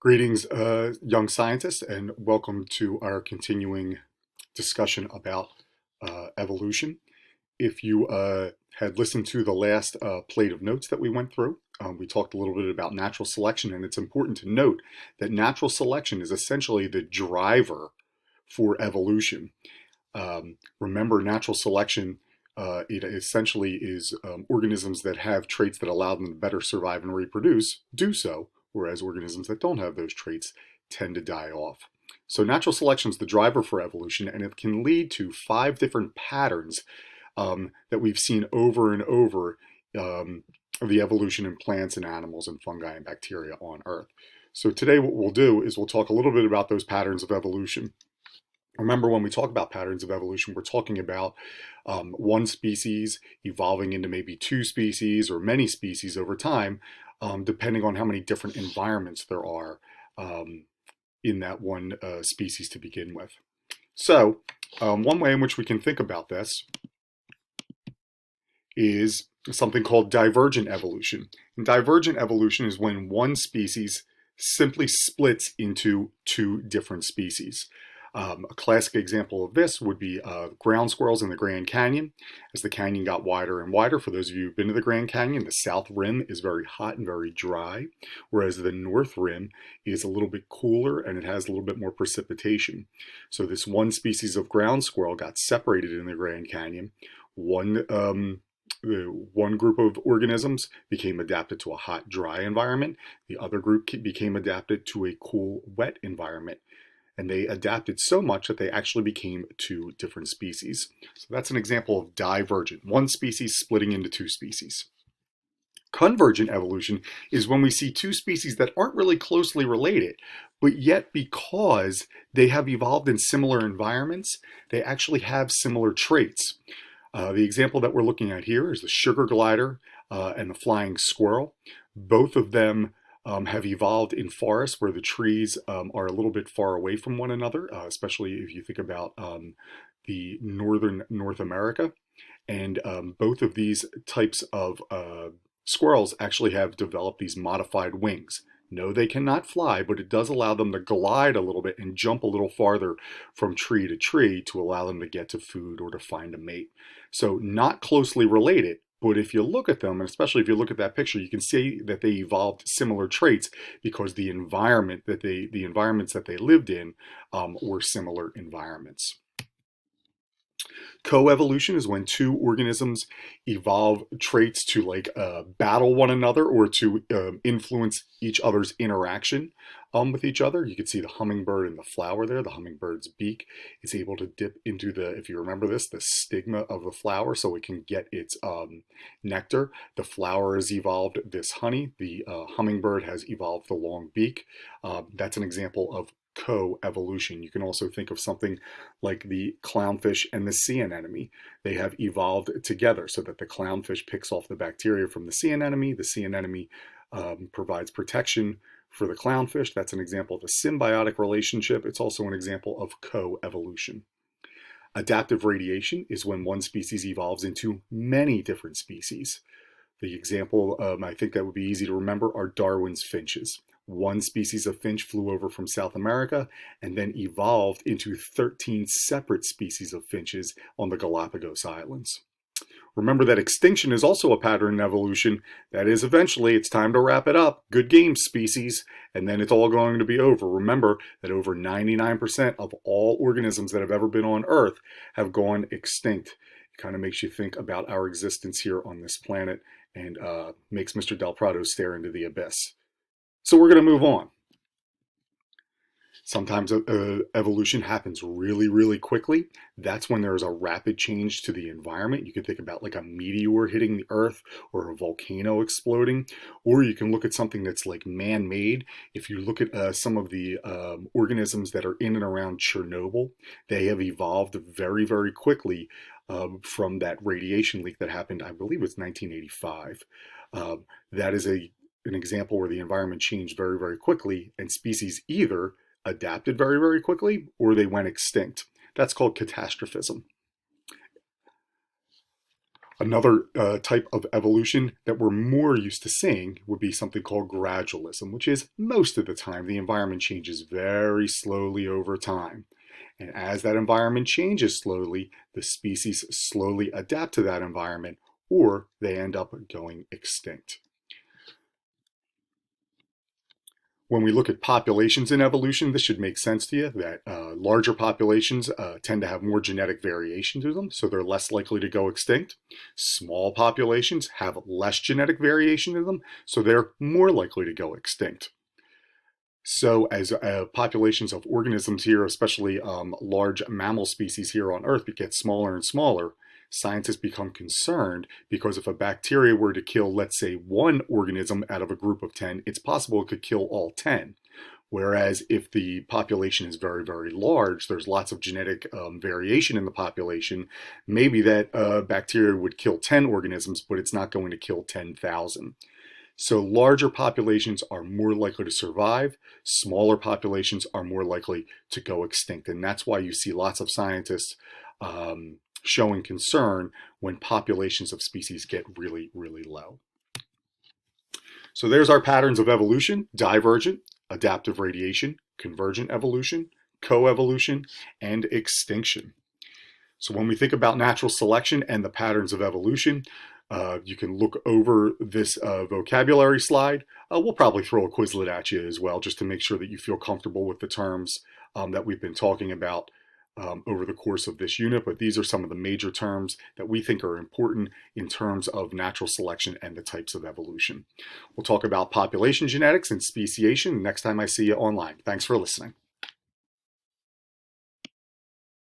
Greetings, young scientists, and welcome to our continuing discussion about evolution. If you had listened to the last plate of notes that we went through, we talked a little bit about natural selection, and it's important to note that natural selection is essentially the driver for evolution. Remember, natural selection, it essentially is organisms that have traits that allow them to better survive and reproduce, do so, whereas organisms that don't have those traits tend to die off. So natural selection is the driver for evolution, and it can lead to 5 different patterns that we've seen over and over of the evolution in plants and animals and fungi and bacteria on Earth. So today what we'll do is we'll talk a little bit about those patterns of evolution. Remember, when we talk about patterns of evolution, we're talking about one species evolving into maybe 2 species or many species over time, depending on how many different environments there are in that one species to begin with. So one way in which we can think about this is something called divergent evolution. And divergent evolution is when one species simply splits into 2 different species. A classic example of this would be ground squirrels in the Grand Canyon. As the canyon got wider and wider, for those of you who've been to the Grand Canyon, the south rim is very hot and very dry, whereas the north rim is a little bit cooler and it has a little bit more precipitation. So this one species of ground squirrel got separated in the Grand Canyon. One group of organisms became adapted to a hot, dry environment. The other group became adapted to a cool, wet environment. And they adapted so much that they actually became 2 different species. So that's an example of divergent, one species splitting into 2 species. Convergent evolution is when we see 2 species that aren't really closely related, but yet because they have evolved in similar environments, they actually have similar traits. The example that we're looking at here is the sugar glider and the flying squirrel. Both of them have evolved in forests where the trees are a little bit far away from one another, especially if you think about the northern North America. And both of these types of squirrels actually have developed these modified wings. No, they cannot fly, but it does allow them to glide a little bit and jump a little farther from tree to tree to allow them to get to food or to find a mate. So not closely related, but if you look at them, and especially if you look at that picture, you can see that they evolved similar traits because the environments that they lived in were similar environments. Coevolution is when 2 organisms evolve traits to battle one another or to influence each other's interaction with each other. You can see the hummingbird and the flower there. The hummingbird's beak is able to dip into if you remember this, the stigma of the flower so it can get its nectar. The flower has evolved this honey. The hummingbird has evolved the long beak. That's an example of coevolution. You can also think of something like the clownfish and the sea anemone. They have evolved together so that the clownfish picks off the bacteria from the sea anemone. The sea anemone provides protection for the clownfish. That's an example of a symbiotic relationship. It's also an example of coevolution. Adaptive radiation is when one species evolves into many different species. The example I think that would be easy to remember are Darwin's finches. One species of finch flew over from South America and then evolved into 13 separate species of finches on the Galapagos Islands. Remember that extinction is also a pattern in evolution. That is, eventually it's time to wrap it up. Good game, species. And then it's all going to be over. Remember that over 99% of all organisms that have ever been on Earth have gone extinct. It kind of makes you think about our existence here on this planet and makes Mr. Del Prado stare into the abyss. So we're going to move on. Sometimes evolution happens really, really quickly. That's when there's a rapid change to the environment. You can think about like a meteor hitting the Earth or a volcano exploding, or you can look at something that's like man-made. If you look at some of the organisms that are in and around Chernobyl, they have evolved very, very quickly from that radiation leak that happened, I believe it was 1985. That is an example where the environment changed very, very quickly and species either adapted very, very quickly or they went extinct. That's called catastrophism. Another type of evolution that we're more used to seeing would be something called gradualism, which is most of the time the environment changes very slowly over time. And as that environment changes slowly, the species slowly adapt to that environment, or they end up going extinct. When we look at populations in evolution, this should make sense to you that larger populations tend to have more genetic variation to them, so they're less likely to go extinct. Small populations have less genetic variation to them, so they're more likely to go extinct. So as populations of organisms here, especially large mammal species here on Earth, get smaller and smaller, scientists become concerned because if a bacteria were to kill, let's say, one organism out of a group of 10, it's possible it could kill all 10. Whereas if the population is very, very large, there's lots of genetic variation in the population, maybe that bacteria would kill 10 organisms, but it's not going to kill 10,000. So larger populations are more likely to survive, smaller populations are more likely to go extinct. And that's why you see lots of scientists showing concern when populations of species get really, really low. So there's our patterns of evolution: divergent, adaptive radiation, convergent evolution, coevolution, and extinction. So when we think about natural selection and the patterns of evolution, you can look over this vocabulary slide. We'll probably throw a Quizlet at you as well, just to make sure that you feel comfortable with the terms that we've been talking about over the course of this unit. But these are some of the major terms that we think are important in terms of natural selection and the types of evolution. We'll talk about population genetics and speciation next time I see you online. Thanks for listening.